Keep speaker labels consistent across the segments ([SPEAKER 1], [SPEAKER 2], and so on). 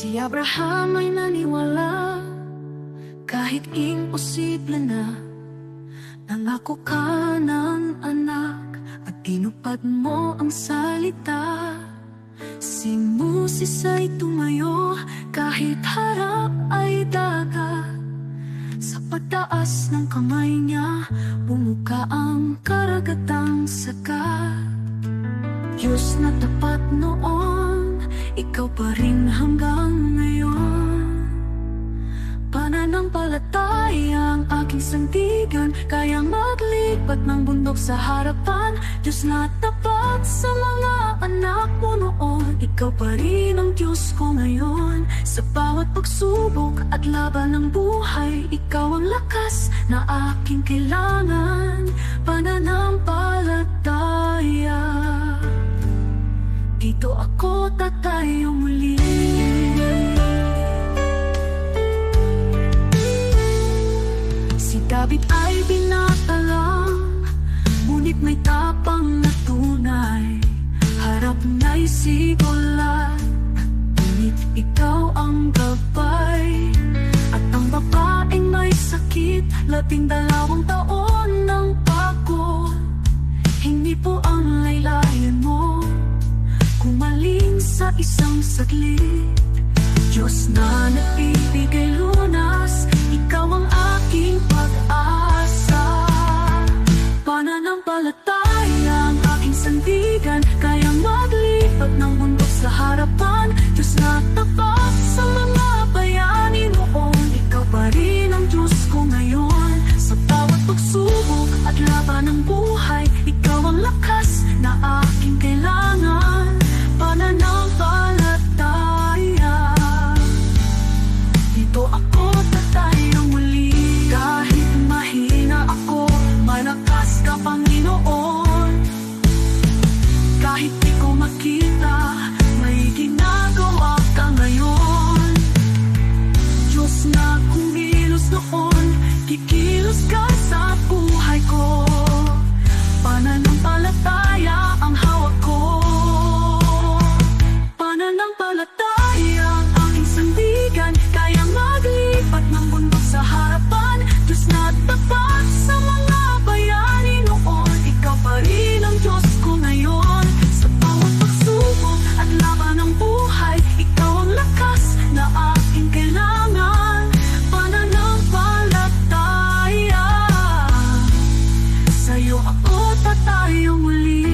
[SPEAKER 1] Si Abraham ay naniwala kahit imposible na. Nangako ka ng anak at tinupad mo ang salita. Si Moses ay tumayo kahit harap ay dagat. Sa pagtaas ng kamay niya, bumuka ang karagatang sagat. Diyos na tapat noon, ikaw pa rin hanggang ngayon. Pananampalataya ang aking sandigan, kayang maglipat ng bundok sa harapan. Diyos na tapat sa mga anak mo noon, ikaw pa rin ang Diyos ko ngayon. Sa bawat pagsubok at laban ng buhay, ikaw ang lakas na aking kailangan. Pananampalataya, dito ako tatayo muli. Si David ay binatalang, ngunit may tapang na tunay. Harap na'y sigulat, ngunit ikaw ang gabay. At ang babaeng may sakit, 12 taon ng pagod. Hindi po ang laylayan mo kumaling sa isang saglit. Diyos na nagbibigay lunas, ikaw ang aking pag-asa. Pananampalataya ang aking sandigan, kayang maglipat ng bundok sa harapan. Diyos na tapat sa mga bayani noon, ikaw pa rin ang Diyos ko ngayon. Sa bawat pagsubok at laban ng buhay, ikaw ang lakas na aking kailangan. Pananampalataya, dito ako tatayo muli. Kahit mahina ako, malakas ka Panginoon. Kahit di ko makita, may ginagawa ka ngayon. Diyos na kumilos noon, kikilos ka sa buhay ko. Pananampalataya ang hawak ko. Pananampalataya ang aking sandigan, kayang maglipat ng bundok sa harapan. Diyos na tapat sa mga bayani noon, ikaw pa rin ang Diyos ko ngayon. Sa bawat pagsubok at laban ng buhay, ikaw ang lakas na aking kailangan. Pananampalataya, sa'yo ako tatayo muli.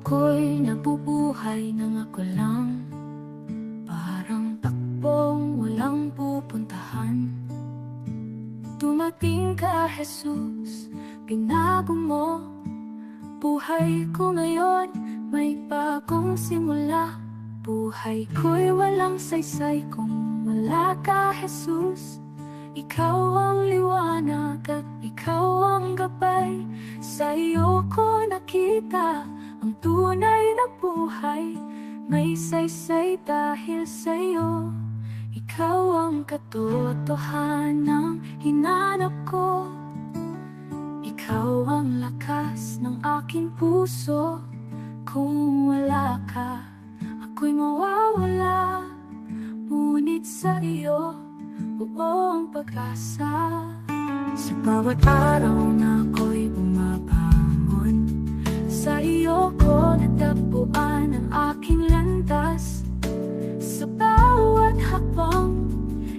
[SPEAKER 1] Ako'y nabubuhay nang ako lang, parang takbong walang pupuntahan. Dumating ka, Jesus, binago mo buhay ko ngayon, may bagong simula. Buhay ko'y walang saysay kung wala ka, Jesus. Ikaw ang liwanag at ikaw ang gabay. Sa iyo ko nakita ang tunay na buhay, may saysay dahil sa'yo. Ikaw ang katotohanan hinanap ko. Ikaw ang lakas ng aking puso. Kung wala ka, ako'y mawawala. Ngunit sa iyo, buong pag-asa. Sa bawat araw na ako'y bumabangon, sa iyo ko natagpuan ang aking landas. Sa bawat hakbang,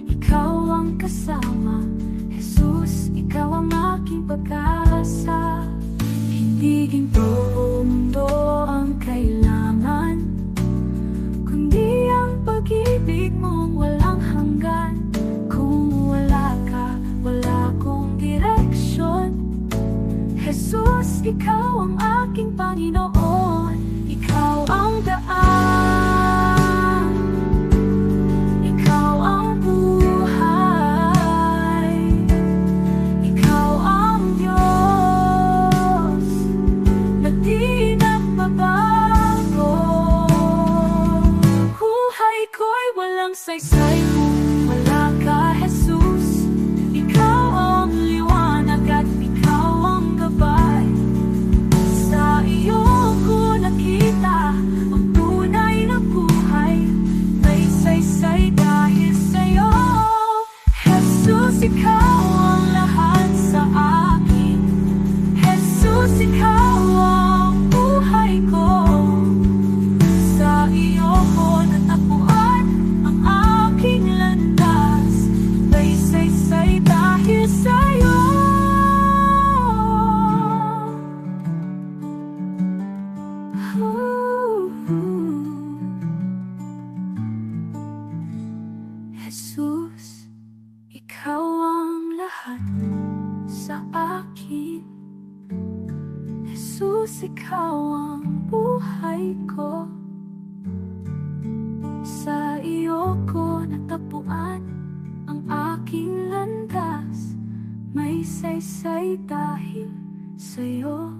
[SPEAKER 1] ikaw ang kasama. Jesus, ikaw ang aking pag-asa. Hindi ginto o mundo ang pag-ibig mong walang hanggan. Kung wala ka, wala akong direksyon. Jesus, ikaw ang aking Panginoon. Ikaw ang daan, ikaw ang buhay, ikaw ang Diyos na di nagbabago. Buhay ko'y walang saysay kung wala ka, Jesus. Ikaw ang liwanag at ikaw ang gabay. Sa iyo ko nakita ang tunay na buhay. May saysay dahil sa'yo, Jesus. Ikaw ang lahat sa akin, Jesus. Ikaw ang buhay ko. Sa iyo ko natagpuan ang aking landas. May saysay dahil sa'yo. Jesus, ikaw ang lahat sa akin. Jesus, ikaw ang buhay ko. Sa iyo ko natagpuan ang aking landas. May saysay dahil sa'yo.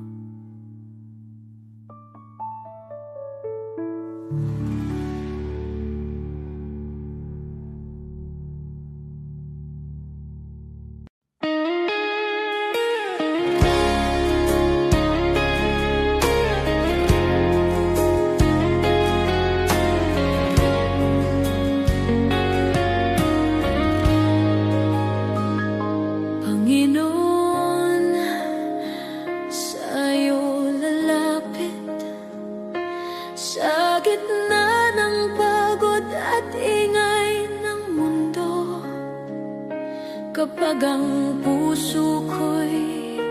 [SPEAKER 1] Panginoon, sa'yo lalapit sa gitna ng pagod at ingay ng mundo. Kapag ang puso ko'y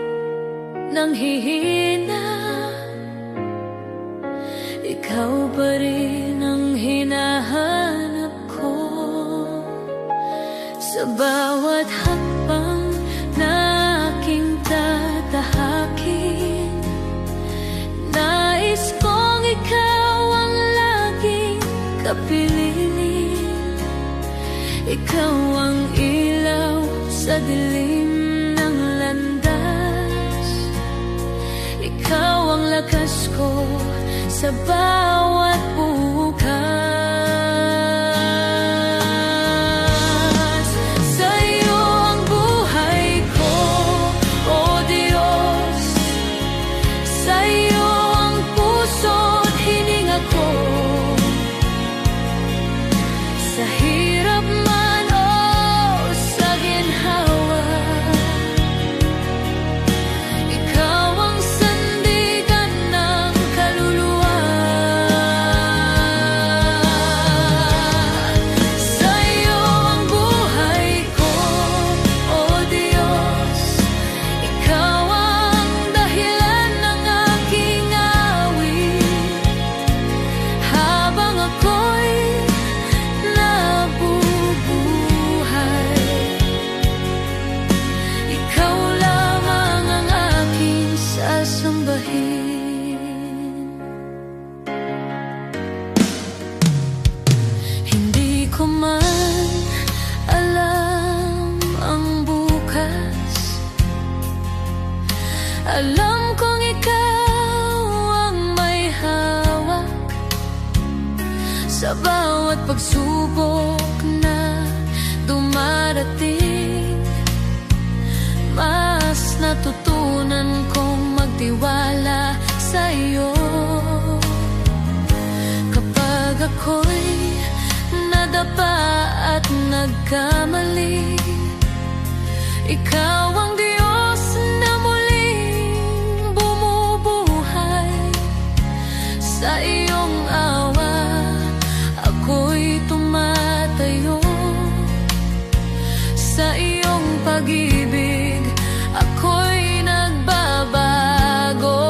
[SPEAKER 1] nanghihina, ikaw pa rin ang hinahanap ko. Sa bawat hakbang na aking tatahakin, nais kong ikaw ang laging kapiling. Ikaw ang ilaw sa dilim ng landas. Ikaw ang lakas ko sa bawat bukas. Sa'yo ang buhay ko, O Diyos. Sa'yo ang puso't hininga ko. Sa hirap man o sa ginhawa, ikaw ang sandigan ng kaluluwa. Sa'yo ang buhay ko, O Diyos. Ikaw ang dahilan ng aking awit. Habang ako'y nabubuhay, ikaw lamang ang aking sasambahin. Hindi ko man alam ang bukas. Alam kong ikaw ang may hawak sa bawat pagsubok na dumarating. Mas natutunan kong magtiwala sa iyo. Kapag ako'y nadapa at nagkamali, ikaw ang Diyos na muling bumubuhay. Sa iyong awa ako'y tumatayo. Sa iyong pag-ibig ako'y nagbabago.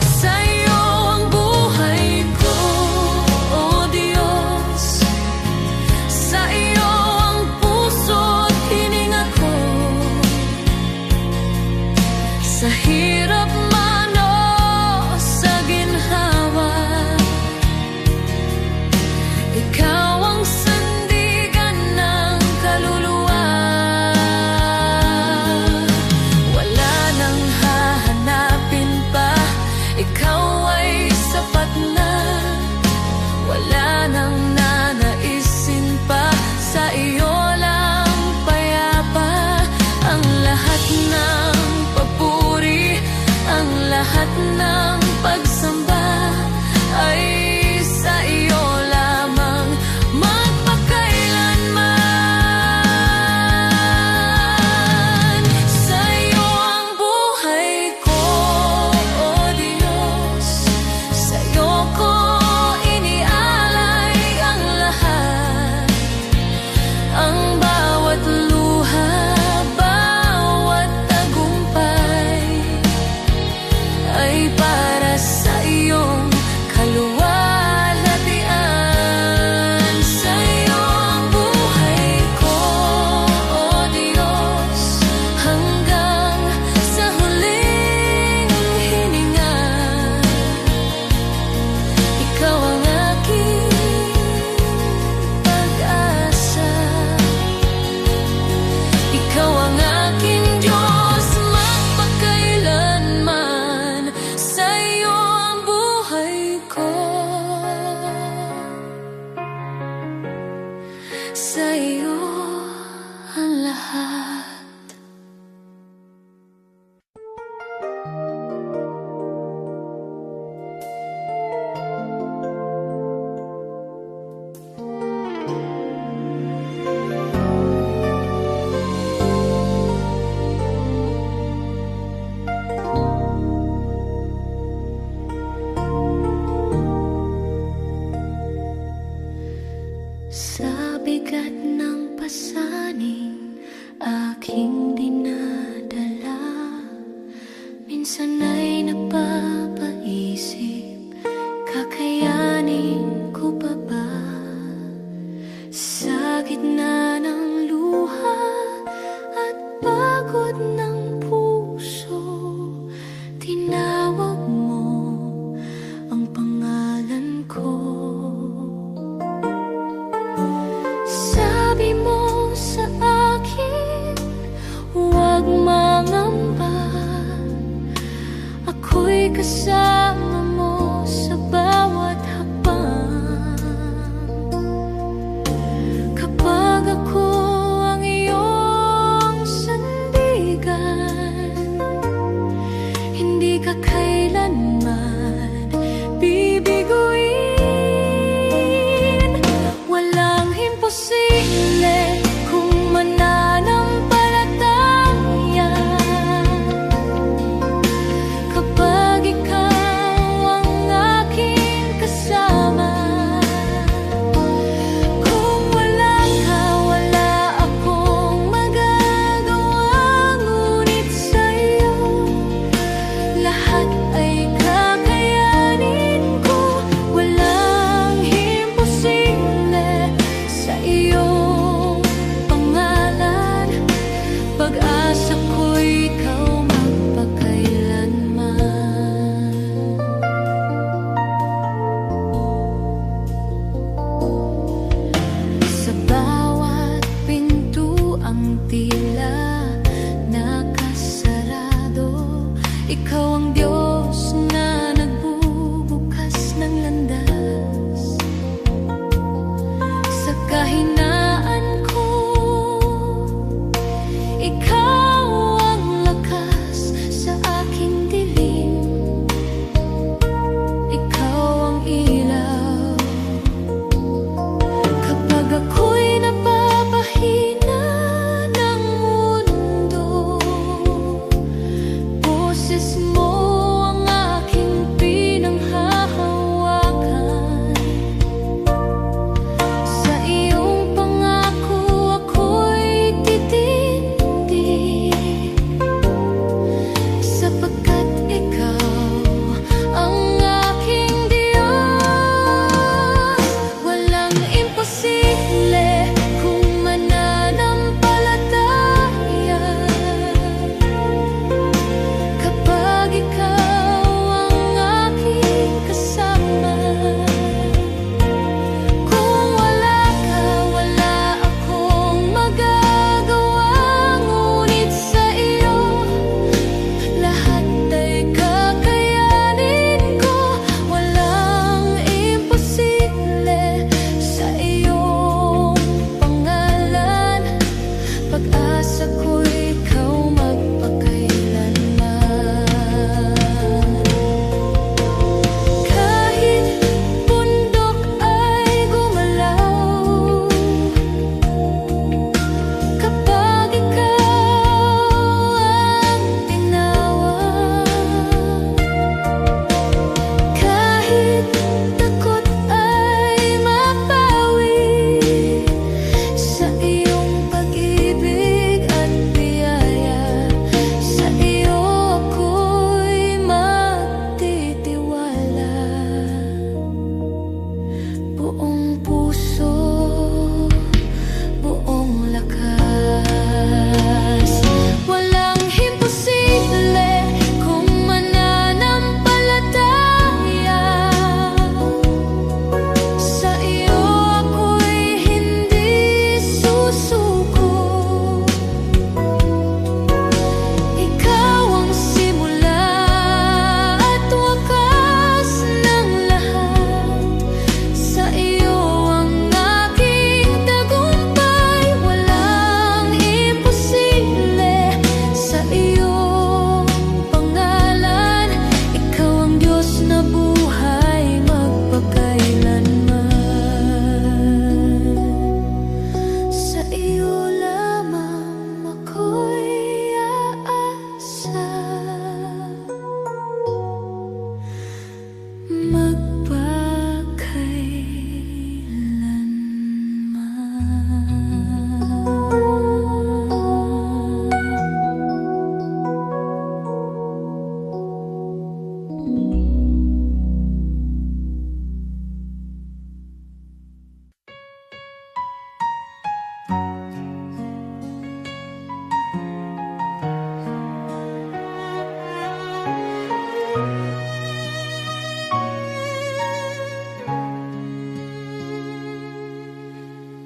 [SPEAKER 1] Sa'yo ang buhay ko,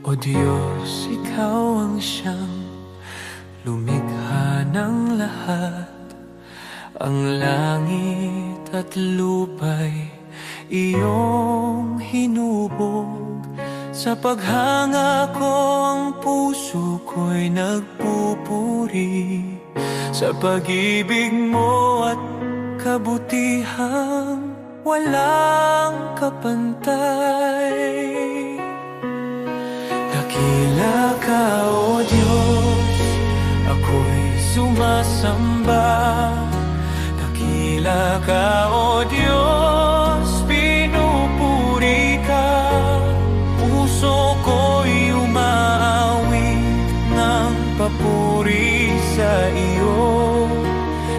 [SPEAKER 2] O Diyos, Ikaw ang siyang lumikha ng lahat. Ang langit at lupa'y iyong hinubog. Sa paghanga ko ang puso ko'y nagpupuri sa pag-ibig mo at kabutihang walang kapantay. Dakila ka, O Diyos, ako'y sumasamba. Dakila ka, O Diyos, pinupuri ka. Puso ko'y umaawit ng papuri sa iyo.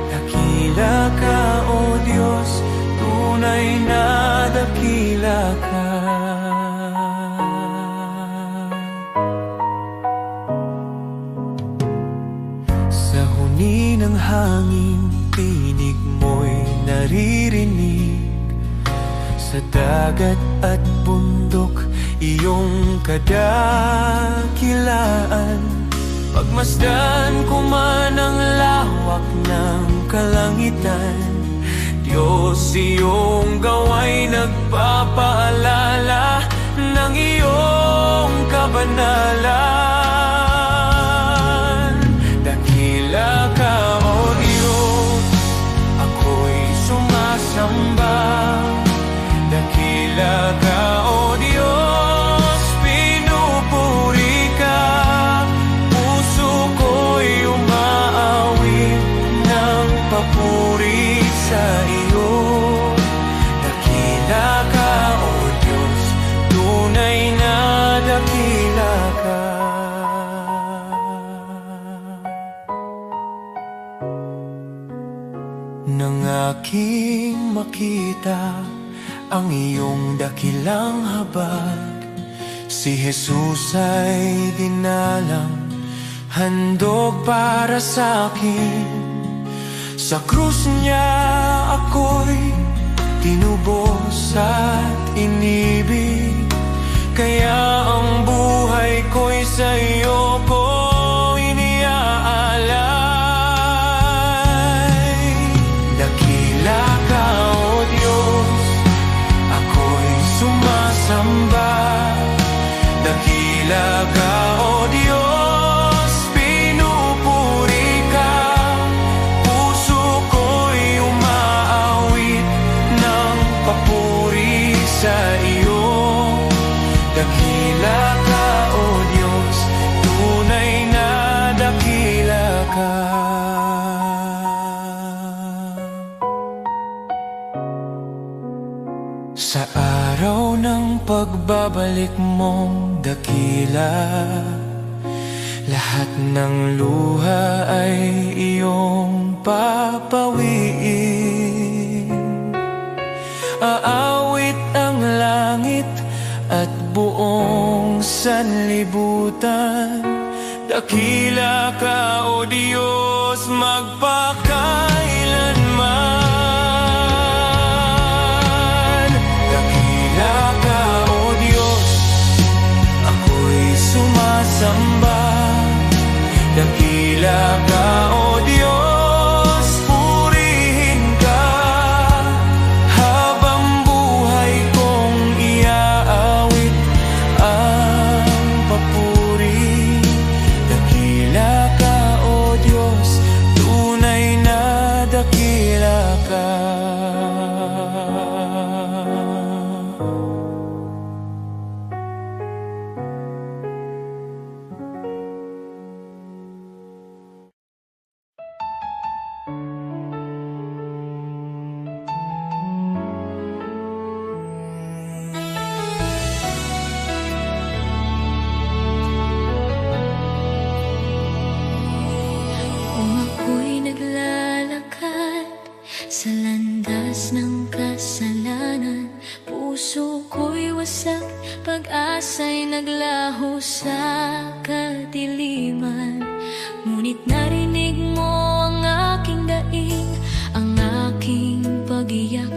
[SPEAKER 2] Dakila ka, O Diyos, tunay na dakila ka. Sa huni ng hangin, tinig mo'y naririnig. Sa dagat at bundok, iyong kadakilaan. Pagmasdan ko man ang lawak ng kalangitan, Diyos, iyong gawa'y nagpapaalala ng iyong kabanalan. Dakila ka, O Diyos, ako'y sumasamba. Dakila ka, O Diyos, pinupuri ka. Puso ko'y umaawit ng papuri sa iyo. Dakila ka, O Diyos, tunay na dakila ka. Nang aking makita ang iyong dakilang habag, si Jesus ay dinalang, handog para sa akin. Sa krus niya ako'y tinubos at inibig, kaya ang buhay ko'y sa iyo ko iniaalay. Dakila ka, O Diyos, ako'y sumasamba. Dakila ka, O Diyos, pinupuri ka. Puso ko'y umaawit ng papuri sa iyo. Dakila ka, O Diyos, tunay na dakila ka. Sa araw ng pagbabalik mong dakila, lahat ng luha ay iyong papawiin. Aawit ang langit at buong sanlibutan. Dakila ka, O Diyos, magpakailanman. Dakila ka, O Diyos, ako'y sumasamba. Dakila ka, O Diyos, purihin ka. Habang buhay kong iaawit ang papuri. Dakila ka, O Diyos, tunay na dakila ka.
[SPEAKER 1] Kung ako'y naglalakad sa landas ng kasalanan, puso ko'y wasak, pag-asa'y naglaho sa kadiliman. Ngunit narinig mo ang aking daing, ang aking pag-iyak.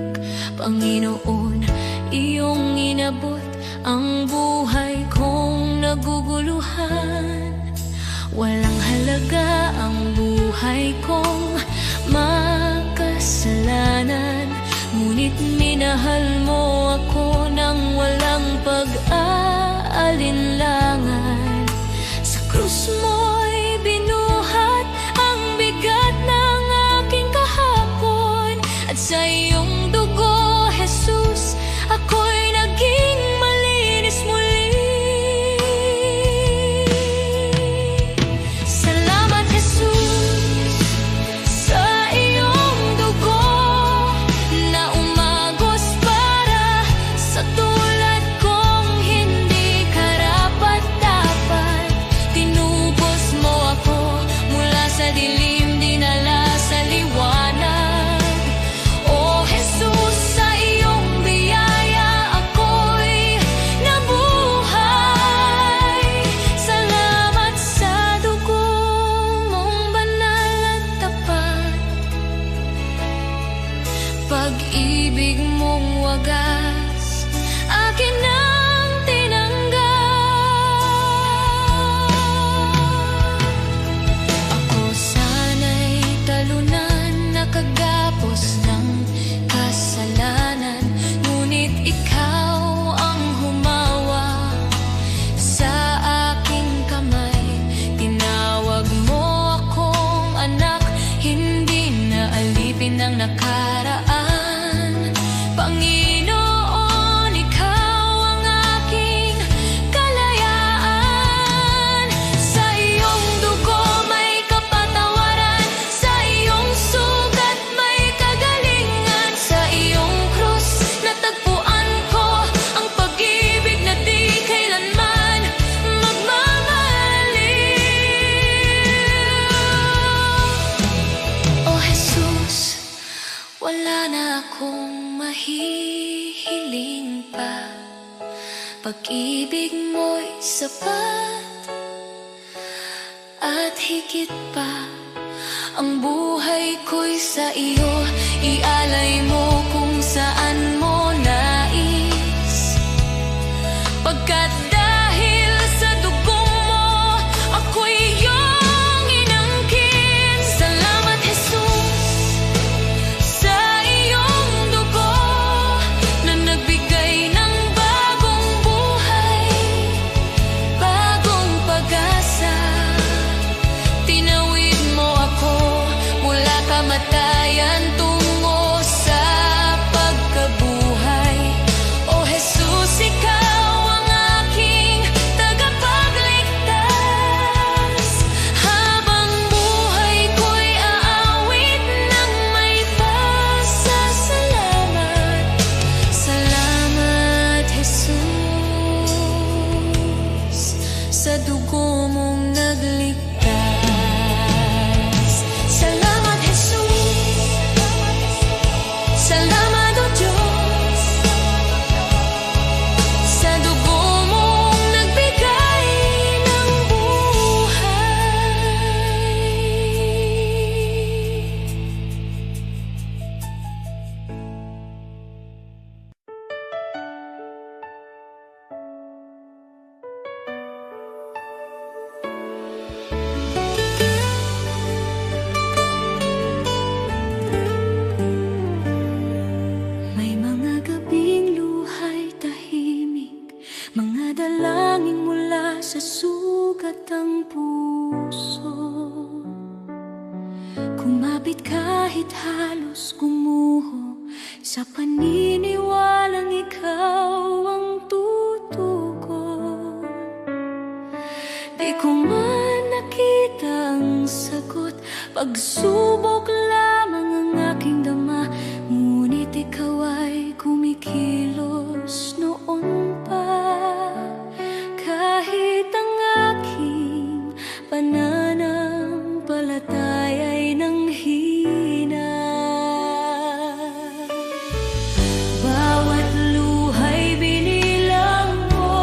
[SPEAKER 1] Panginoon, iyong inabot ang buhay kong nagugulo. halaga ang buhay kong makasalanan. Ngunit minahal mo ako nang walang pag-aalinlangan. Sa krus mo'y binuhat ang bigat ng aking kahapon. At sa iyong dugo, Jesus, ako'y naging malinis muli. Salamat, Jesus, sa iyong dugo na umagos para sa tulad kong hindi karapat-dapat. Tinubos mo ako mula sa dilim, dinala sa liwanag. O Jesus, sa iyong biyaya ako'y nabuhay. Salamat sa dugo mong banal at tapat. Pag-ibig mong wagas, akin ang tinanggap. Ako sana'y talunan, nakagapos ng kasalanan. Ngunit ikaw ang humawa sa aking kamay. Tinawag mo akong anak, hindi na alipin ng nakaraan. Panginoon, ikaw ang aking kalayaan. Sa iyong dugo may kapatawaran, sa iyong sugat may kagalingan. Sa iyong krus natagpuan ko ang pag-ibig na di kailanman magmamaliw. O Jesus, wala na akong mahihiling pa. Pag-ibig mo'y sapat at higit pa. Ang buhay ko'y sa iyo, ialay mo kung saan mo nais. Pagkat dahil sa dugong mo, ako'y iyong inangkin. Salamat, Jesus, sa iyong dugo na nagbigay ng bagong buhay, bagong pag-asa. Tinawid mo ako mula kamatayan tungo sa pagkabuhay. O Jesus, ikaw ang aking tagapagligtas. Habang buhay ko'y aawit ng may pasasalamat. Salamat, Jesus, sa dugo mong nagligtas. Salamat, Jesus. Salamat, O Diyos, sa dugo mong nagbigay ng buhay. May mga gabing luhay tahimik, mga dalangin mula sa sugat ang puso. Kumapit kahit halos gumuho, sa paniniwalang ikaw ang tutugon. Di ko man nakita ang sagot, pagsubok lamang ang aking dama. Ngunit ikaw ay kumikilos noon pa. Kahit ang aking pananampalataya ay nanghina. Bawat luhay binilang mo,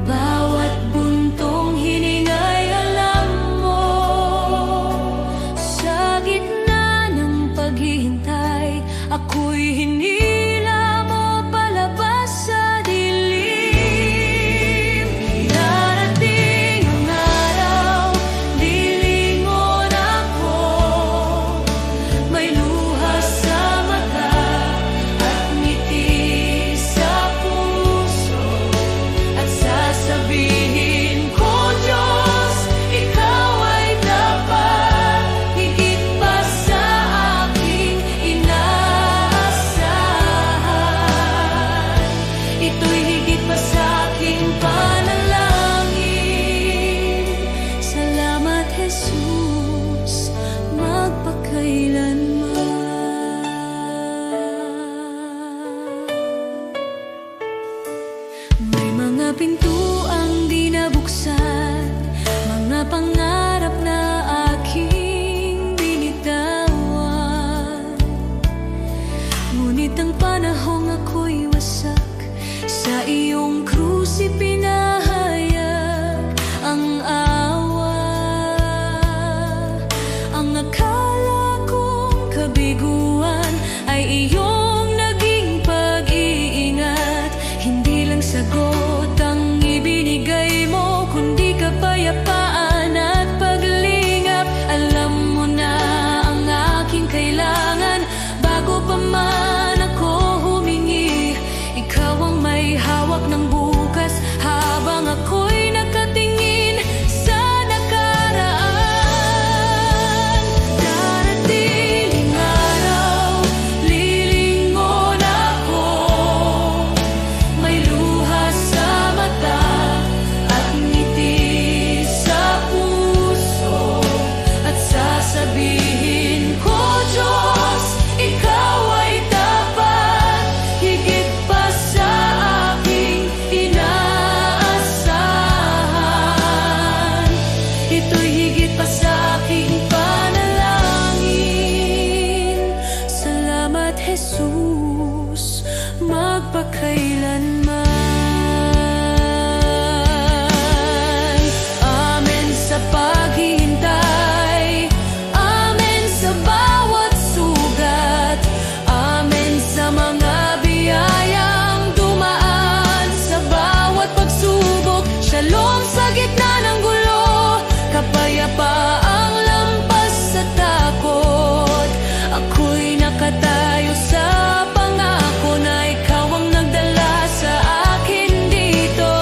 [SPEAKER 1] bawat buntong hiningay alam mo. Sa gitna ng paghihintay, ako'y hinila mo palabas sa dilim. Darating pintuang di nabuksan, mga pangarap na aking binitawan. Ngunit ang panahong ako'y wasak, sa iyong krus ipinahayag ang awa. Ang akala kong kabiguan ay iyong naging pag-iingat. Hindi lang sagot ang ibinigay mo, kundi kapayapaan at paglingap. Alam mo na ang aking kailangan bago pa man ako humingi. Ikaw ang may hawak ng bukas habang ako'y nakatingin sa nakaraan. Darating araw, lilingon ako, may luha sa mata at ngiti sa puso, at sasabihin ko, Diyos, ikaw ay tapat, higit pa sa aking inaasahan. Ito'y higit pa sa aking panalangin. Salamat, Jesus, magpakailanman. Amen sa paghihintay, amen sa bawat sugat, amen sa mga biyayang dumaan sa bawat pagsubok. Shalom sa gitna ng gulo, kapayapaang lampas sa takot. Ako'y nakatayo sa pangako na ikaw ang nagdala sa akin dito.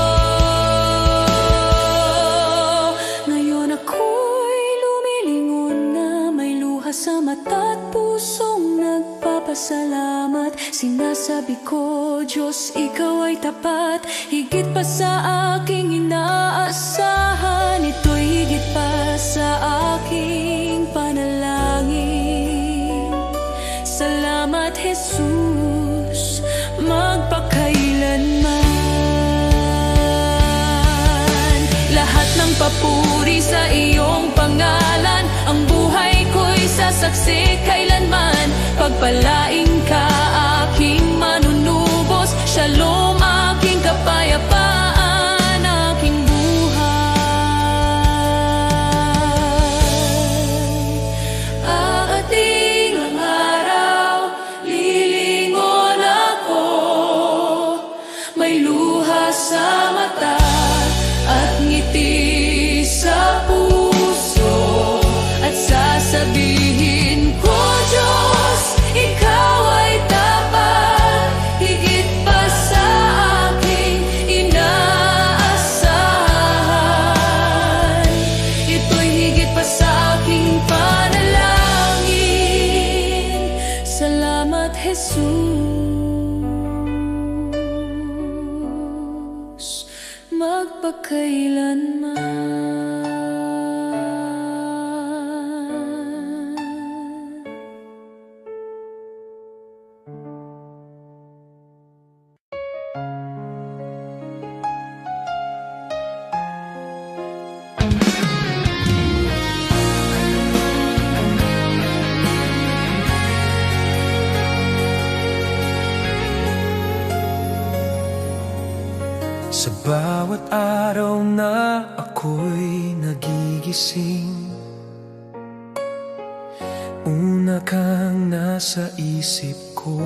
[SPEAKER 1] Ngayon ako'y lumilingon na, may luha sa mata at pusong nagpapasalamat. Sinasabi ko, Diyos, ikaw ay tapat, higit pa sa aking inaasahan. Ito'y higit pa sa aking panalangin. Salamat, Jesus, magpakailanman. Lahat ng papuri sa iyong pangalan, ang buhay ko'y sasaksi kailanman. Pagpalain ka, aking manunubos, shalom, aking kapayapaan, aking buhay. Aating ang araw, lilingon ako, may luha sa mata at ngiti sa puso, at sasabihin ko, Diyos, ikaw ay tapat, higit pa sa aking inaasahan. Ito'y higit pa sa aking panalangin. Salamat, Jesus, magpakailanman.
[SPEAKER 2] Sa bawat araw na ako'y nagigising, una kang nasa isip ko.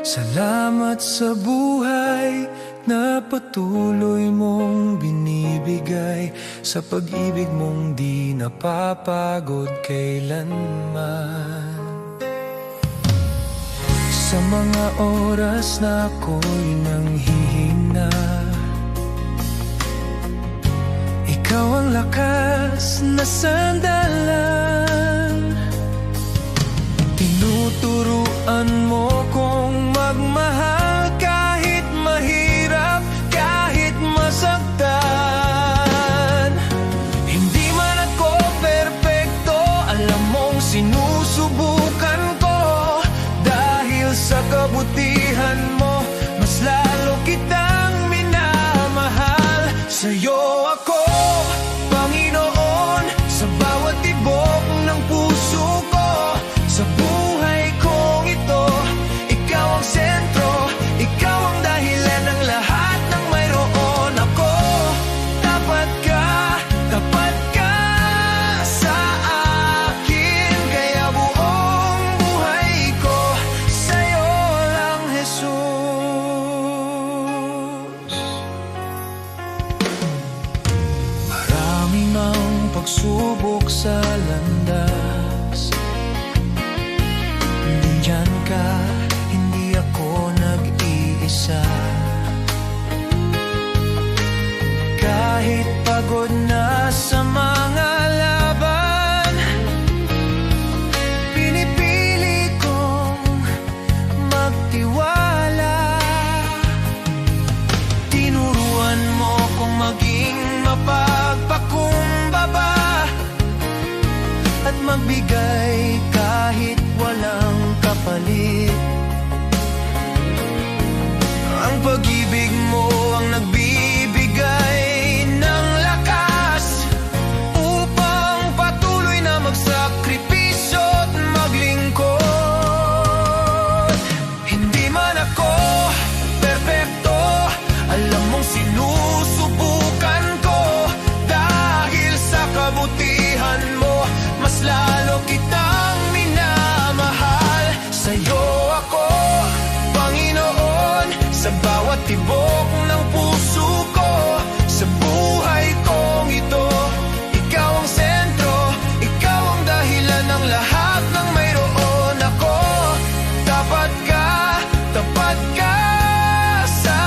[SPEAKER 2] Salamat sa buhay na patuloy mong binibigay, sa pag-ibig mong di napapagod kailanman. Sa mga oras na ako'y nanghihina, ikaw ang lakas na sandalan. Tinuturuan mo kong magmahal kahit mahirap, kahit masaktan. Hindi man ako perpekto, alam mong sinusubukan ko. Dahil sa kabutihan mo, mas lalo tibok ng puso ko. Sa buhay kong ito, ikaw ang sentro, ikaw ang dahilan ng lahat ng mayroon ako. Tapat ka sa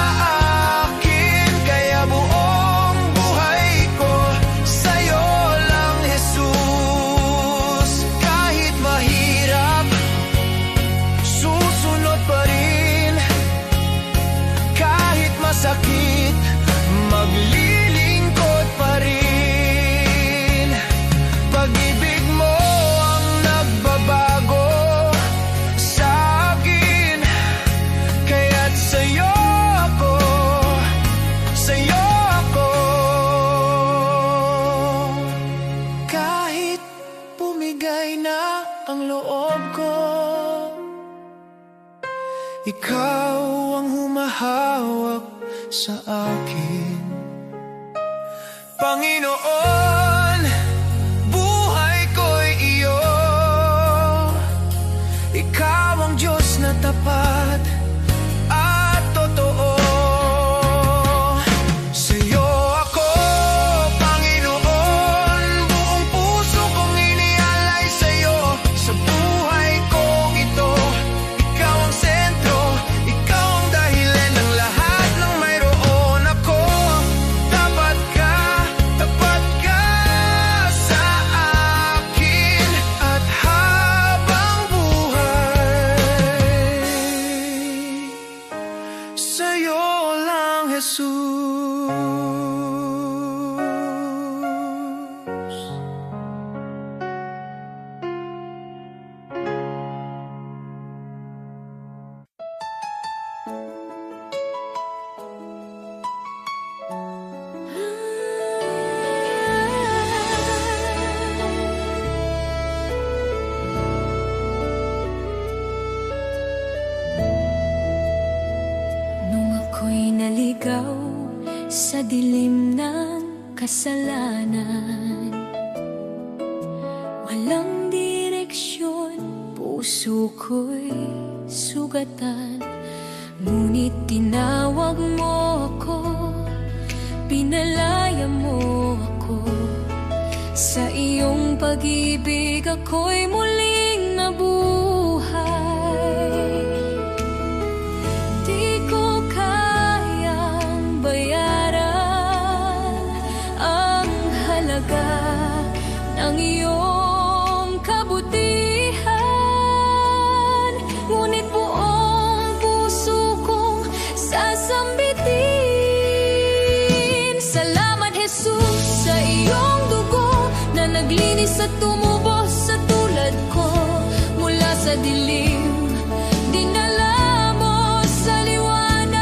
[SPEAKER 2] akin, kaya buong buhay ko sa'yo lang, Jesus. Kahit mahirap, susunod pa rin. Kahit masakit, maglilingkod pa rin. Pag-ibig mo ang nagbabago sa akin, kaya't sa'yo ako, sa'yo ako. Kahit bumigay na ang loob ko, ikaw ang humahawak sa akin. Panginoon, buhay ko'y iyo. Ikaw ang Diyos na tapat at totoo. Sa'yo ako, Panginoon, buong puso kong inialay sa'yo. Sa buhay kong ito, ikaw ang sentro, ikaw ang dahilan ng lahat ng mayroon ako. Tapat ka sa akin, at habang buhay, sa'yo lang, Jesus.
[SPEAKER 1] Nung ako'y naligaw sa dilim ng kasalanan, walang direksyon, puso ko'y sugatan. Ngunit tinawag mo ako, pinalaya mo ako. Sa iyong pag-ibig ako'y muling nabuhay. Di ko kayang bayaran ang halaga ng iyong kabutihan. Ngunit buong puso kong sasambitin. Salamat, Jesus, sa iyong dugo na naglinis at tumubos sa tulad ko. Mula sa dilim, dinala mo sa liwanag.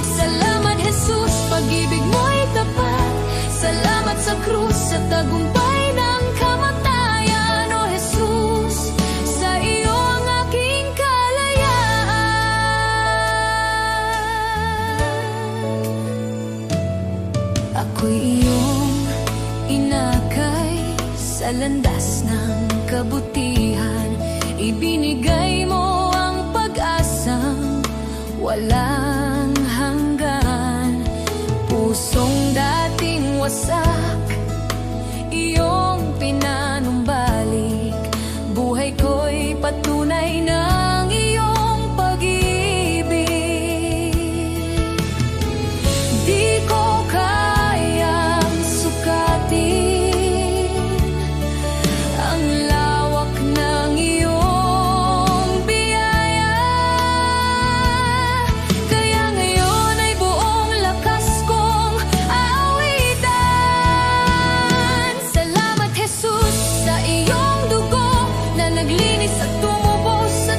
[SPEAKER 1] Salamat, Jesus, pag-ibig mo'y tapat. Salamat sa krus, sa tagumpay ng kamatayan. O Jesus, sa iyo ang aking kalayaan. Ako'y iyong inakay sa landas ng kabutihan. Ibinigay mo ang pag-asang walang hanggan. Pusong dating wasak, iyong pinanumbalik. Buhay ko'y patunay ng iyong pag-ibig. Di ko kayang sukatin ang lawak ng iyong biyaya. Kaya ngayon ay buong lakas kong aawitan. Salamat, Jesus, sa iyong dugo na naglinis at tumubos sa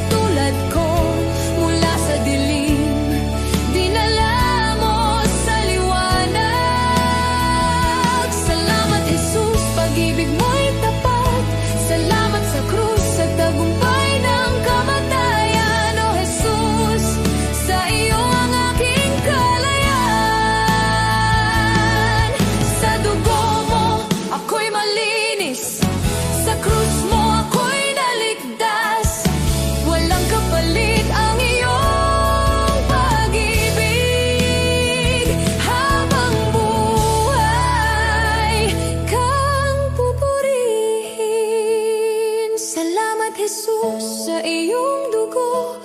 [SPEAKER 1] Jesus, sa iyong dugo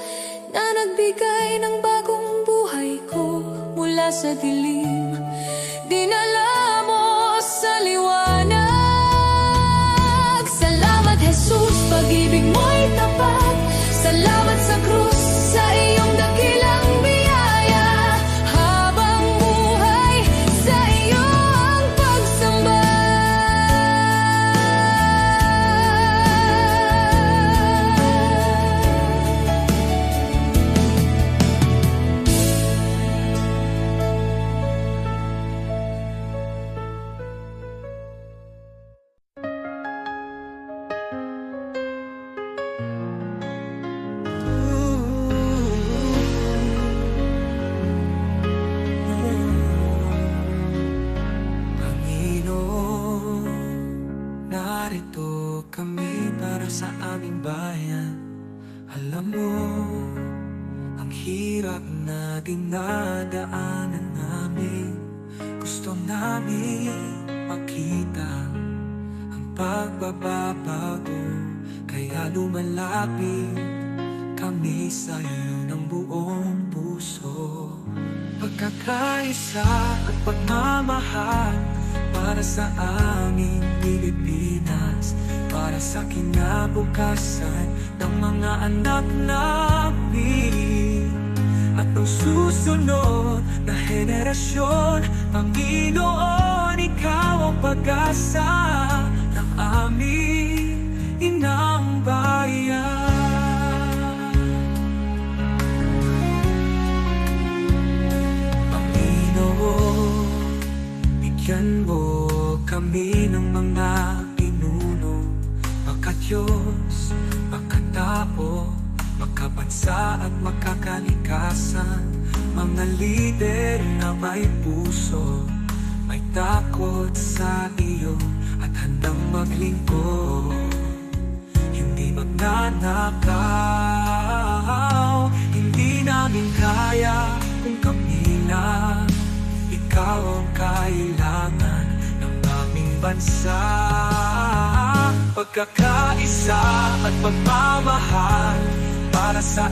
[SPEAKER 1] na nagbigay ng bagong buhay ko mula sa dilim. Dinala mo sa liwanag. Salamat Jesus, pag-ibig mo'y tapat. Salamat sa krus, sa iyong dakilang biyaya. Habang buhay sa iyong pagsamba.
[SPEAKER 2] Panginoon, narito kami para sa aming bayan. Alam mo, ang hirap na dinadaanan namin. Gusto namin makita ang pagbababago, kaya lumalapit kami sa'yo ng buong puso. Pagkakaisa at pagmamahal para sa aming Pilipinas, para sa kinabukasan ng mga anak namin at ang susunod na henerasyon. Panginoon, ikaw ang pag-asa ng aming inang bayan. Bigyan mo kami ng mga pinuno, makatiyos, makatao, makabansa at makakalikasan. Mga lider na may puso, may takot sa iyo at handang maglingkod. Hindi magnanakaw, hindi namin kaya kung kami lang. Ikaw ang kailangan ng aming bansa. Pagkakaisa at pagmamahal para sa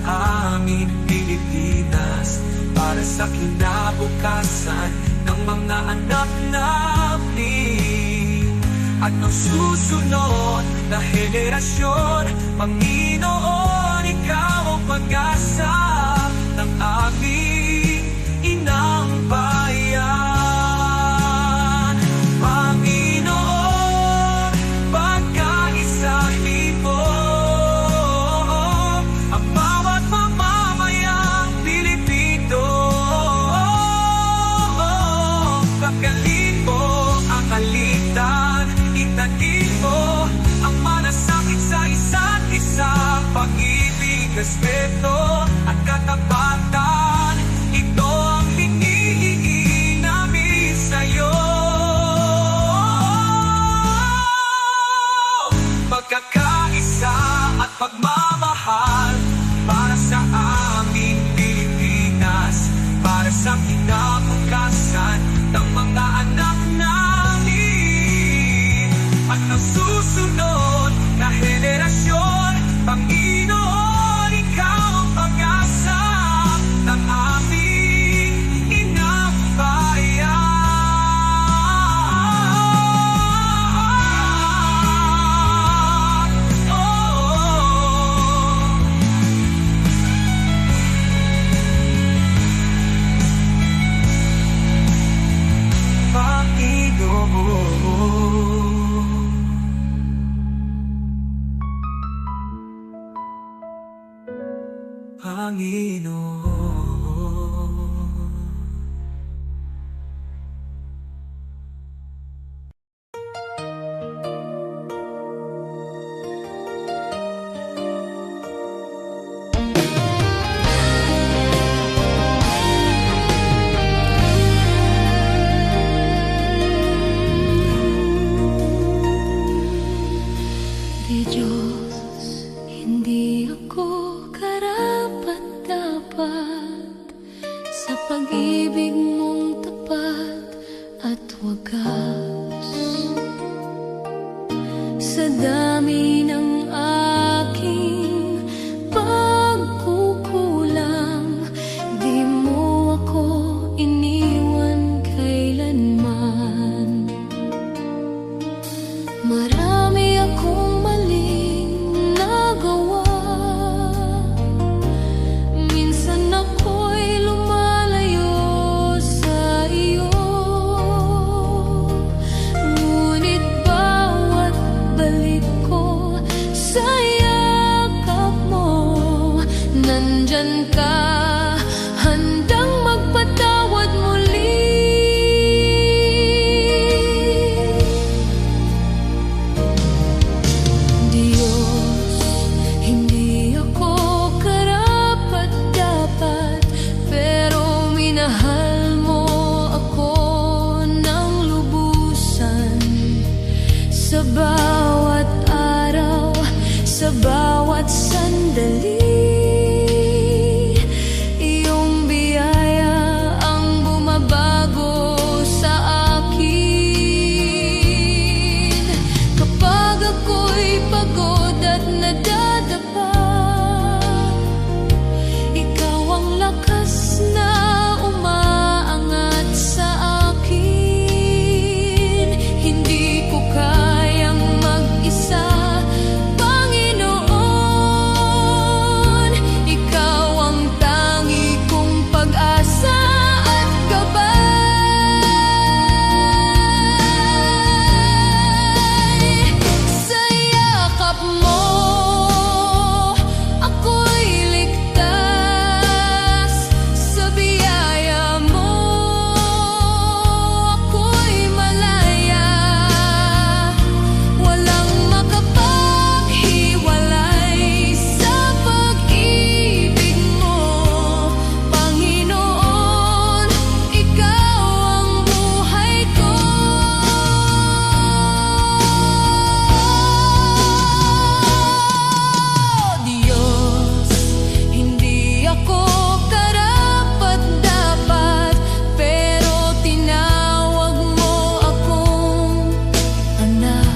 [SPEAKER 2] aming Pilipinas, para sa kinabukasan ng mga anak namin at ng susunod na henerasyon. Panginoon, ikaw ang pag-asa ng aming inang bayan. Panginoon, pagkaisa mo ang bawat mamamayang Pilipino. Pagkalin mo ang alitan, itanin mo ang malasakit sa isa't isa. Pag-ibig, respeto at katapatan, ito ang hinihingi namin sa'yo. Pagkakaisa at pagmamahal para sa aming Pilipinas, para sa kinabukasan ng mga anak namin at ng susunod na henerasyon. Panginoon, ikaw ang pag-asa ng aming inang bayan. Panginoon.
[SPEAKER 1] Di Diyos, hindi ako karapat-dapat sa pag-ibig mong tapat at wagas. Sa dami ng aking nandyan ka, handang magpatawad muli. Diyos, hindi ako karapat-dapat, pero minahal mo ako ng lubusan. Sa bawat araw, sa bawat sandali, iyong biyaya ang bumabago sa akin. Kapag ako'y pagod at nadadapa, ikaw ang lakas na umaangat sa akin. Hindi ko kayang mag-isa, Panginoon. Ikaw ang tangi kong pag-asa at gabay. Sa yakap mo, ako'y ligtas. Sa biyaya mo, ako'y malaya. Walang makapaghiwalay sa pag-ibig mo, Panginoon. Ikaw ang buhay ko. Diyos, hindi ako karapat-dapat, pero tinawag mo akong anak.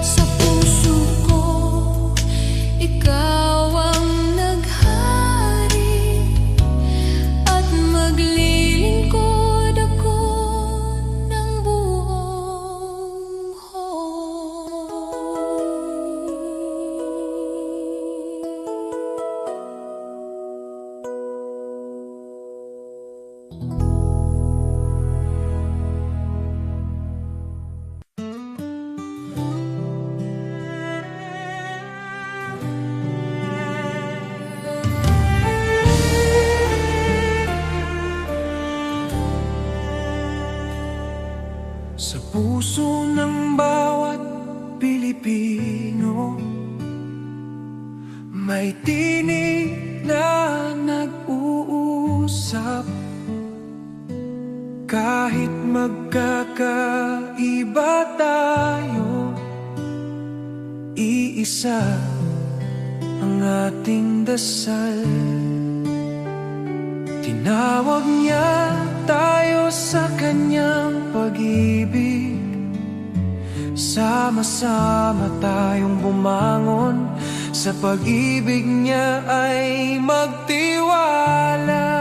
[SPEAKER 1] Sa puso ko, ikaw ang naghari, at maglilingkod ako ng buong
[SPEAKER 2] Sa puso ng bawat Pilipino, may tinig na nag-uusap. Kahit magkakaiba tayo, iisa ang ating dasal. Tinawag niya tayo sa kanyang pag-ibig. Sama-sama tayong bumangon, sa pag-ibig niya ay magtiwala.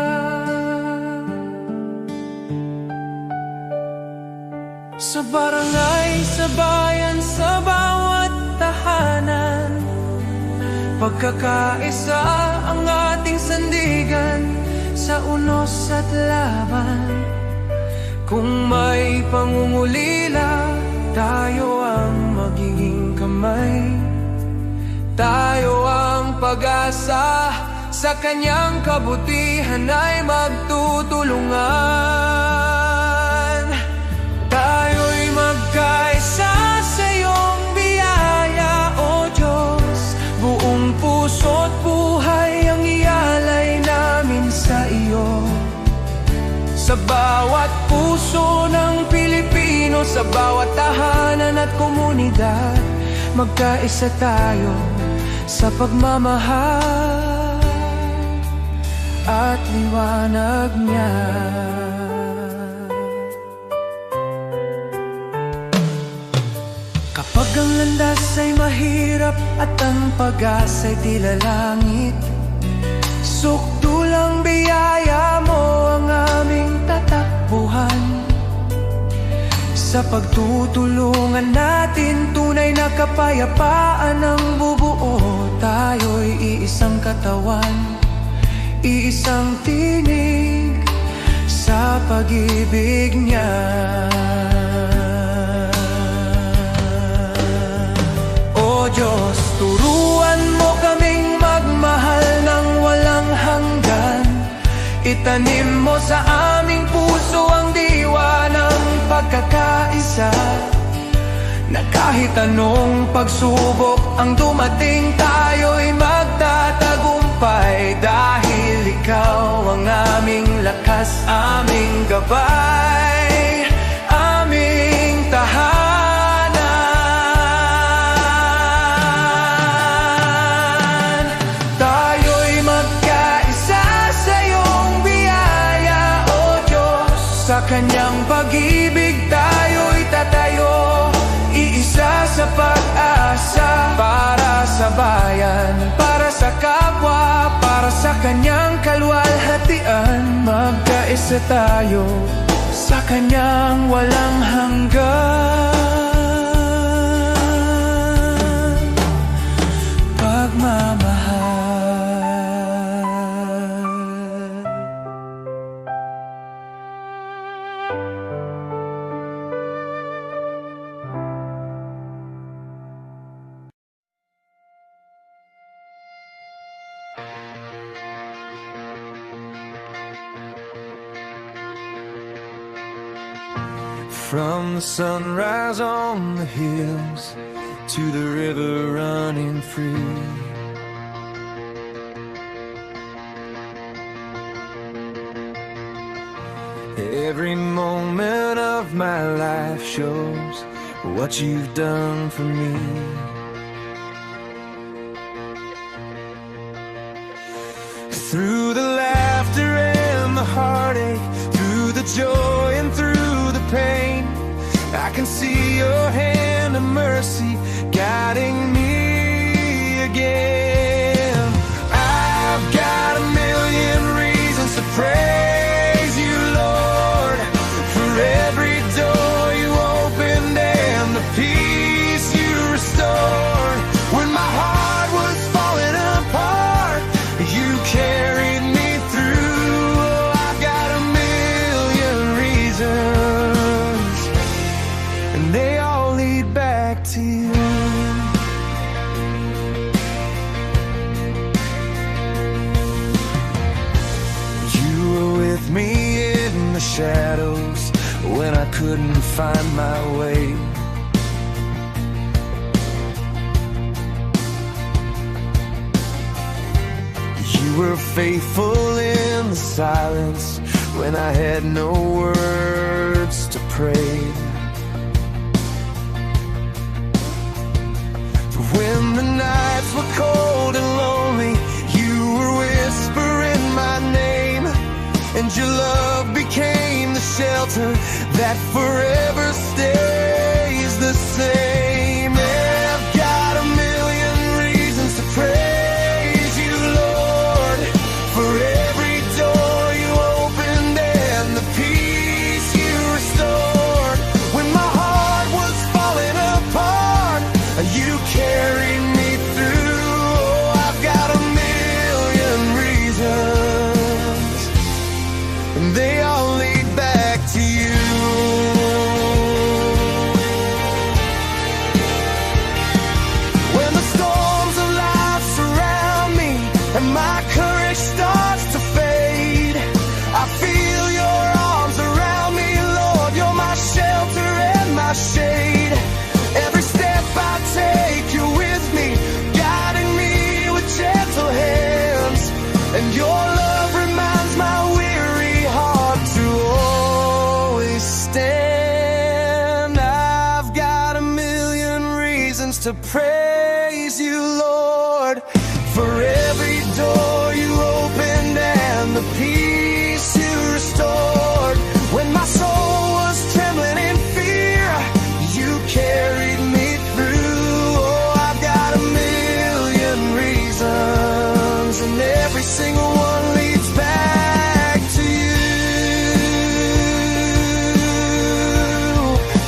[SPEAKER 2] Sa barangay, sa bayan, sa bawat tahanan, pagkakaisa ang ating sandigan. Sa unos at laban, kung may pangungulila, tayo ang magiging kamay. Tayo ang pag-asa, sa kanyang kabutihan ay magtutulungan. Tayo'y magkaisa sa iyong biyaya, O Diyos. Buong puso't buhay ang ialay namin sa iyo. Sa bawat puso ng Pilipino, sa bawat tahanan at komunidad, magkaisa tayo sa pagmamahal at liwanag niya. Kapag ang landas ay mahirap at ang pag-asa'y tila langit, sukdulang biyaya mo ang aming tatakbuhan. Sa pagtutulungan natin, tunay na kapayapaan ang bubuo. Tayo'y iisang katawan, iisang tinig sa pag-ibig niya. O Diyos, turuan mo kaming magmahal Itanim mo sa aming puso ang diwa ng pagkakaisa, na kahit anong pagsubok ang dumating, tayo'y magtatagumpay. Dahil ikaw ang aming lakas, aming gabay, aming tahanan. Tayo'y magkaisa sa iyong biyaya, O Diyos. Sa kanyang pag-ibig tayo'y tatayo, iisa sa pag-asa, para sa bayan, para sa kapwa, para sa kanyang kalwalhatian. Magkaisa tayo sa kanyang walang hanggan pagmamahal. From the sunrise on the hills to the river running free, every moment of my life shows what you've done for me. Through the laughter and the heartache, through the joy and through the pain, I can see your hand of mercy guiding me again. I've got a million reasons to praise you, Lord, for every door you opened and the peace you restored. When my heart was falling apart, you carried me through. Oh, I've got a million reasons, and they all lead back to you. You were with me in the shadows when I couldn't find my way. You were faithful in the silence when I had no words to pray. When the nights were cold and lonely, you were whispering my name, and your love became the shelter that forever stays the same. I've got a million reasons to praise you, Lord, for every door you opened and the peace you restored. When my heart was falling apart, you carried me through. Oh, I've got a million reasons, and they all lead back to you. When the storms of life surround me and my courage starts to fade, I feel your arms around me, Lord. You're my shelter and my shade. Every step I take, you're with me, guiding me with gentle hands, and your love reminds my weary heart to always stand. I've got a million reasons to praise you, Lord, for every door you opened and the peace you restored. When my soul was trembling in fear, you carried me through. Oh, I've got a million reasons, and every single one leads back to you.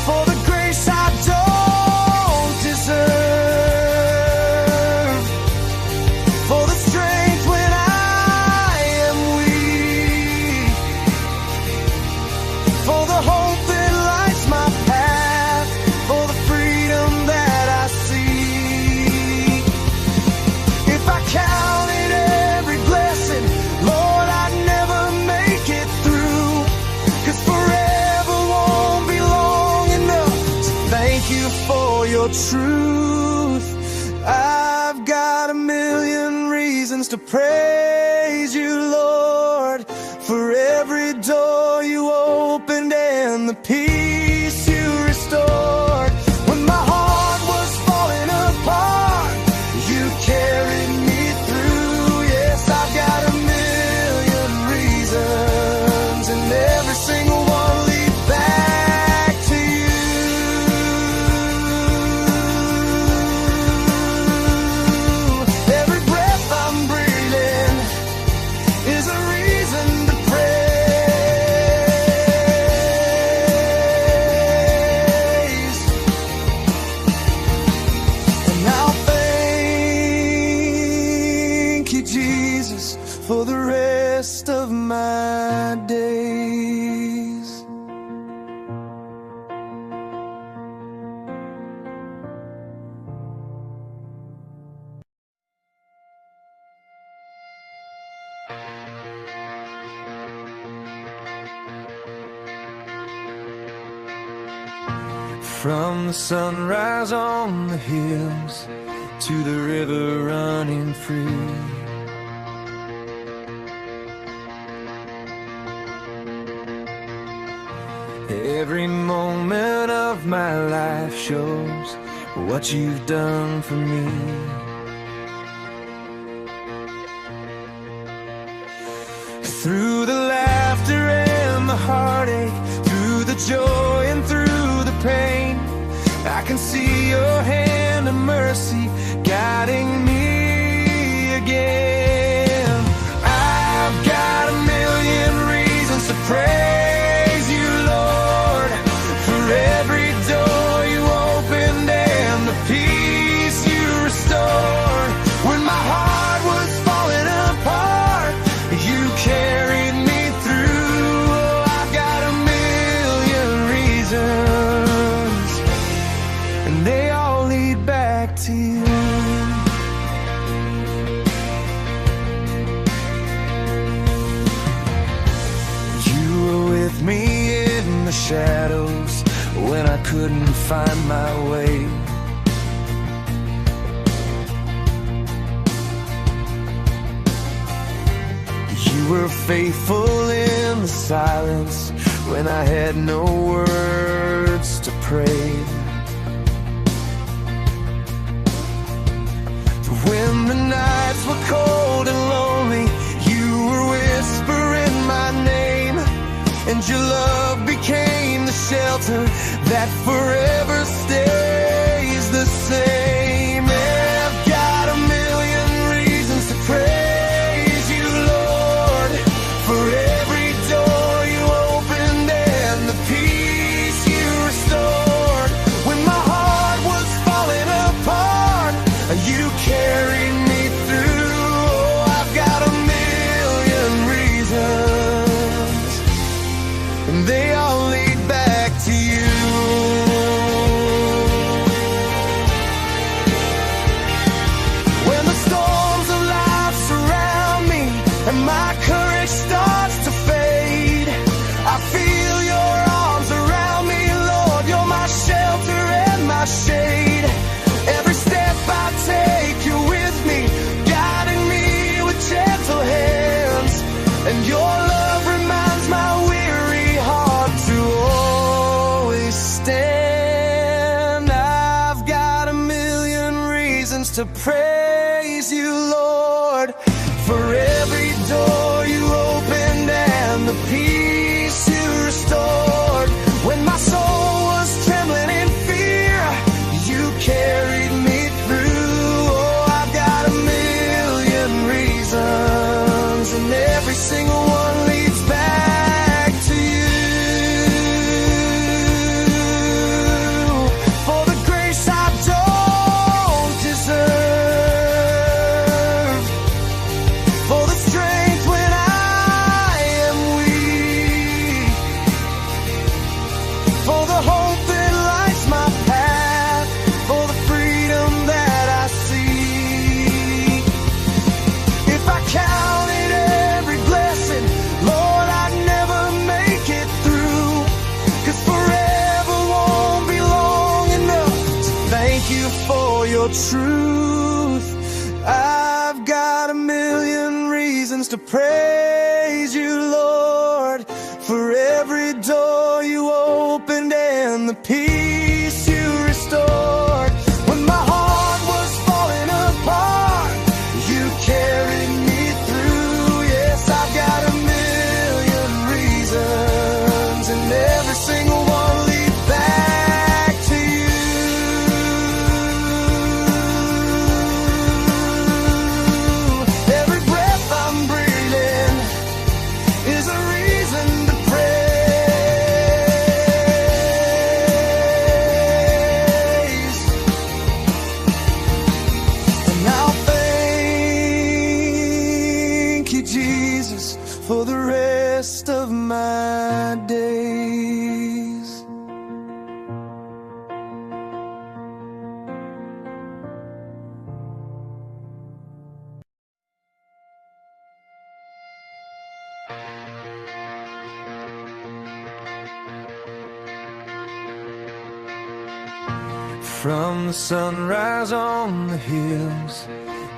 [SPEAKER 2] For the grace I don't deserve, for the strength when I am weak, for the hope that lights my path, for the freedom that I seek. If I counted every blessing your truth. I've got a million reasons to praise you, Lord, for every door you opened and the peace you restored. When my heart was falling apart, you carried me through. Yes, I've got a million reasons, and every single one leads back to you. Every breath I'm breathing is a reason to praise. And I'll thank you, Jesus, for the rest of my days. From the sunrise on the hills to the river running free, every moment of my life shows what you've done for me. Through the laughter and the heartache, through the joy and through the pain, I can see your hand of mercy guiding me again. I've got a million reasons to praise you, Lord, for every door you opened and the peace you restored. When my heart was falling apart, you carried me through. Oh, I've got a million reasons, and they all lead back to you. You were with me in the shadows when I couldn't find my way. You were faithful in the silence when I had no words to pray. When the nights were cold and lonely, you were whispering my name, and your love became the shelter that forever stays the same. I've got a million reasons to praise you, Lord, for every door you opened and the peace you restored. When my heart was falling apart, you carried me through. Oh, I've got a million reasons, and they all lead back to you. When the storms of life surround me and my courage starts to fade, I feel your arms around me, Lord. You're my shelter and my shade. Every step I take, you're with me, guiding me with gentle hands, and your love reminds my weary heart to always stand. I've got a million reasons to praise you, Lord, for every door you opened and the peace you restored. When my soul was trembling in fear, you carried me through. Oh, I've got a million reasons, and every single one leads back to you. For the grace I don't deserve, for the strength when I am weak, for the hope that lights my path, for the freedom that I seek. If I counted every blessing truth. I've got a million reasons to praise you, Lord, for every door you opened and the peace you restored. When my heart was falling apart, you carried me through. Yes, I've got a million reasons, and every single one leads back to you. Every breath I'm breathing is a reason to praise. And I'll thank you, Jesus, for the rest of my days. From the sunrise on the hills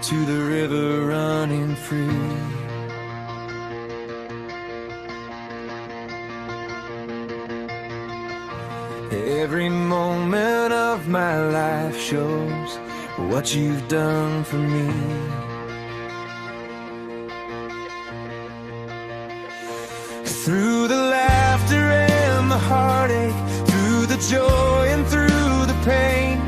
[SPEAKER 2] to the river running free, every moment of my life shows what you've done for me. Through the laughter and the heartache, through the joy and through the pain,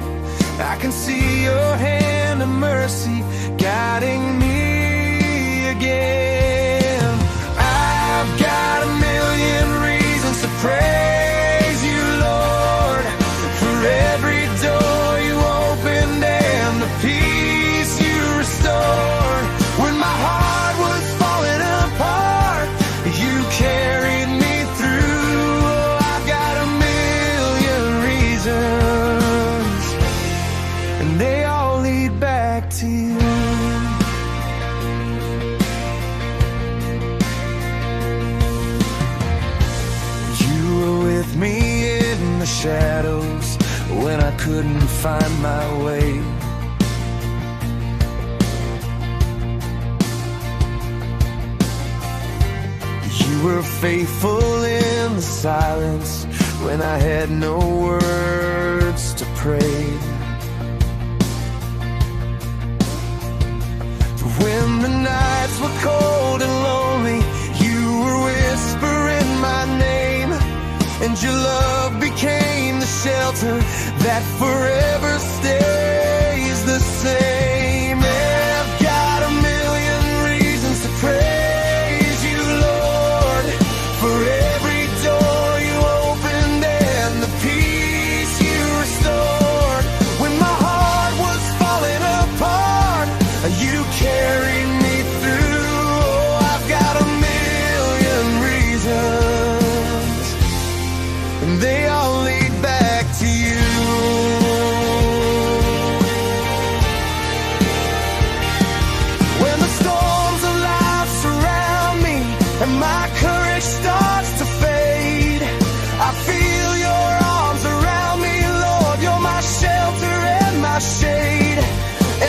[SPEAKER 2] I can see your hand of mercy guiding me again. I've got a million reasons to praise you, Lord, for every door you opened and the peace you restored. When my heart was falling apart, you carried me through. Oh, I've got a million reasons, and they all lead back to you. You were with me in the shadows when I couldn't find my way. You were faithful in the silence when I had no words to pray. When the nights were cold and lonely, you were whispering my name, and your love became the shelter that forever stays the same. I've got a million reasons to praise you, Lord, for every door you opened and the peace you restored. When my heart was falling apart, you carried me through. Oh, I've got a million reasons, and they all lead back to you. When the storms of life surround me and my courage starts to fade, I feel your arms around me, Lord. You're my shelter and my shade.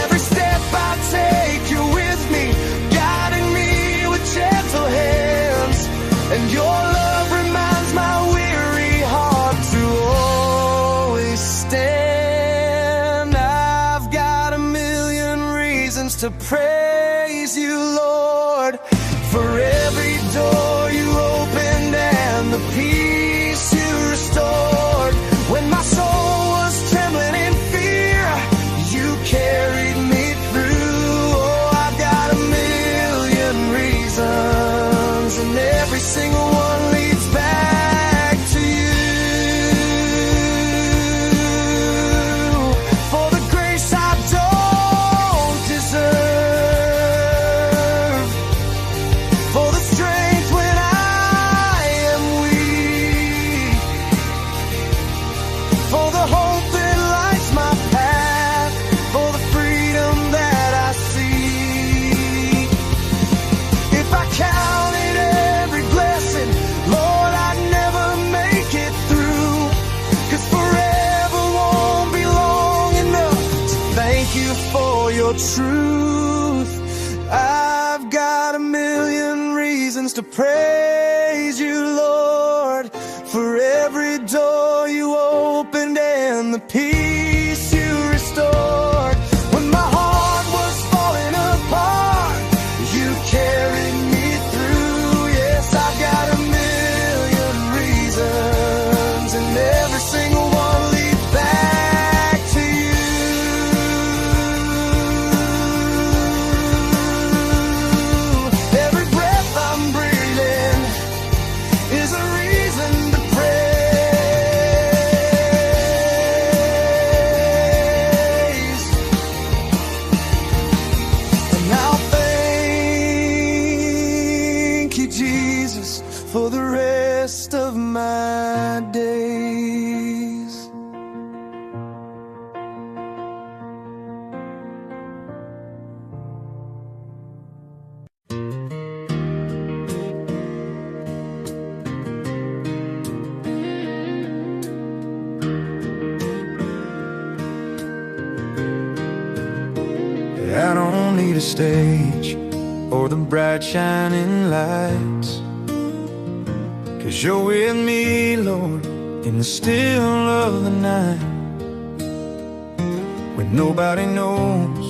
[SPEAKER 2] Every step I take, you're with me, guiding me with gentle hands, and your love reminds my weary heart to always stand. I've got a million reasons to praise you, Lord, for every door you opened and the peace you restored. When my soul was trembling in fear, you carried me through. Oh, I've got a million reasons, and every single one leads back to you. For the grace I don't deserve, for the strength when truth. I've got a million reasons to praise you, Lord, for every door you opened and the peace you restored. When my heart was falling apart, you carried me through. Yes, I've got a million reasons, and every single one leads back to you. Every breath I'm breathing is a reason to praise. And I'll thank you, Jesus, for the rest of my days. I don't need a stage or the bright shining lights, 'cause you're with me, Lord, in the still of the night. When nobody knows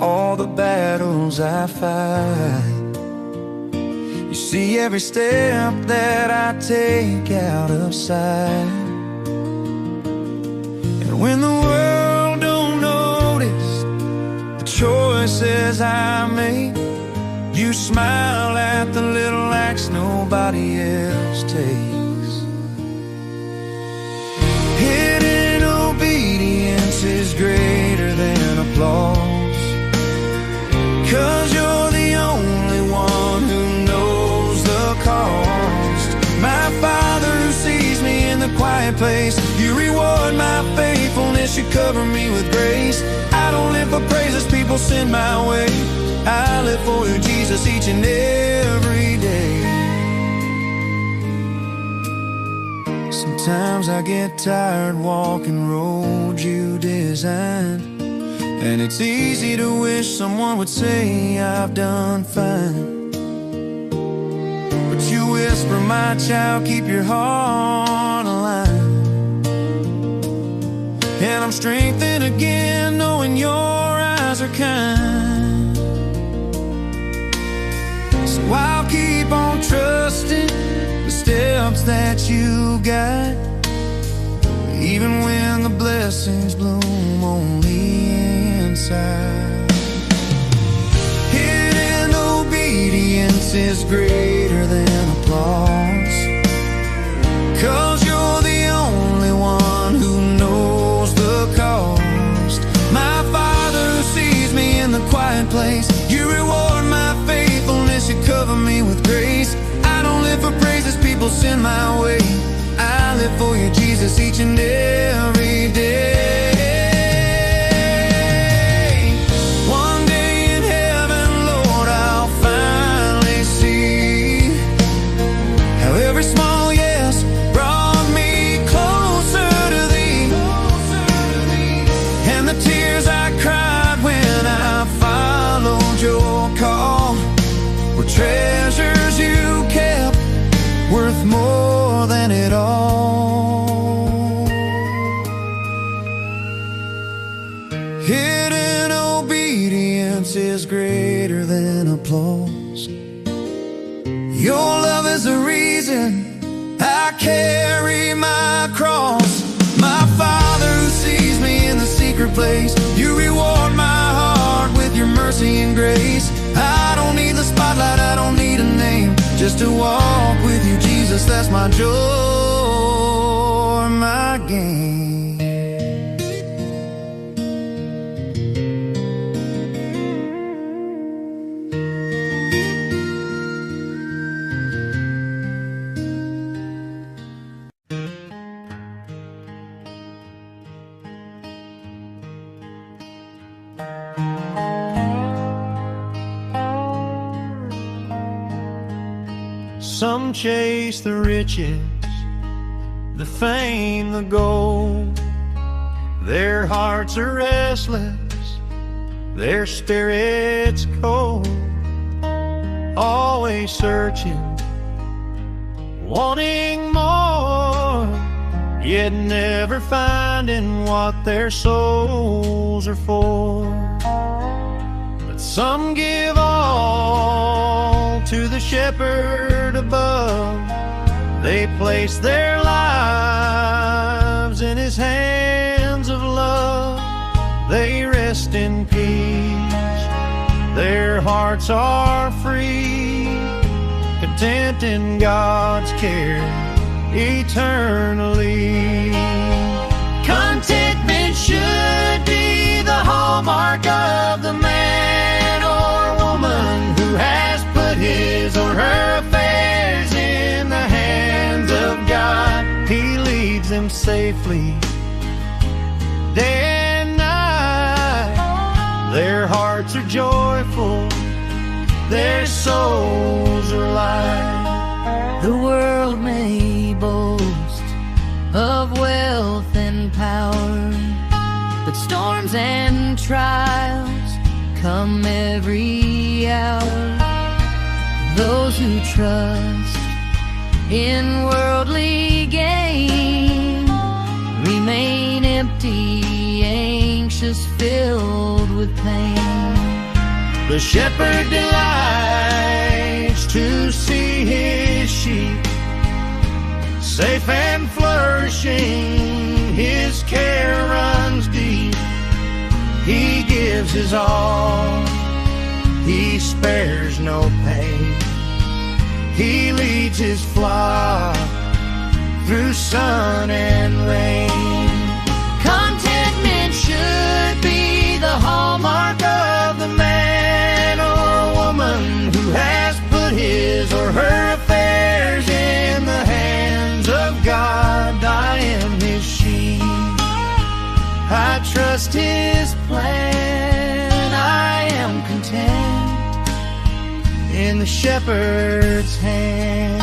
[SPEAKER 2] all the battles I fight, you see every step that I take out of sight. And when the world don't notice the choices I make, you smile at the little acts nobody else takes. Hidden obedience is greater than applause, 'cause you're the only one who knows the cost. My Father who sees me in the quiet place, you reward my faithfulness, you cover me with grace. I don't live for praises people send my way, I live for you, Jesus, each and every day. Sometimes I get tired walking roads you designed, and it's easy to wish someone would say I've done fine. But you whisper, my child, keep your heart aligned. And I'm strengthened again knowing your eyes are kind. So I'll keep on trusting the steps that you guide, even when the blessings bloom on the inside. Hidden obedience is greater than applause, 'cause you're the only one who knows the cost. My Father who sees me in the quiet place, you reward my faithfulness, you cover me with grace. I don't live for praises people send my way, I live for you, Jesus, each and every day. One day in heaven, Lord, I'll finally see how every small yes brought me closer to thee. And the tears I cried when I followed your call were treasures you kept, worth more than it all. Hidden obedience is greater than applause. Your love is the reason I carry my cross. My Father who sees me in the secret place, you reward my heart with your mercy and grace. I don't need the spotlight, I don't need a name, just to walk with you, Jesus, that's my joy, my gain. Some chase the riches, the fame, the gold. Their hearts are restless, their spirits cold, always searching, wanting more, yet never finding what their souls are for. But some give all to the shepherd above. They place their lives in his hands of love. They rest in peace, their hearts are free, content in God's care eternally. Contentment should be the hallmark of the man or woman who has put his or her affairs in the hands of God. He leads them safely day and night. Their hearts are joyful, their souls are light.
[SPEAKER 3] The world may boast of wealth and power, but storms and trials come every hour. Those who trust in worldly gain remain empty, anxious, filled with pain.
[SPEAKER 2] The shepherd delights to see his sheep safe and flourishing. His care runs deep. He gives his all. He spares no pain. He leads his flock through sun and rain. Contentment should be the hallmark of the man or woman who has put his or her affairs in the hands of God. I am his sheep, I trust his plan. I am content in the shepherd's hand.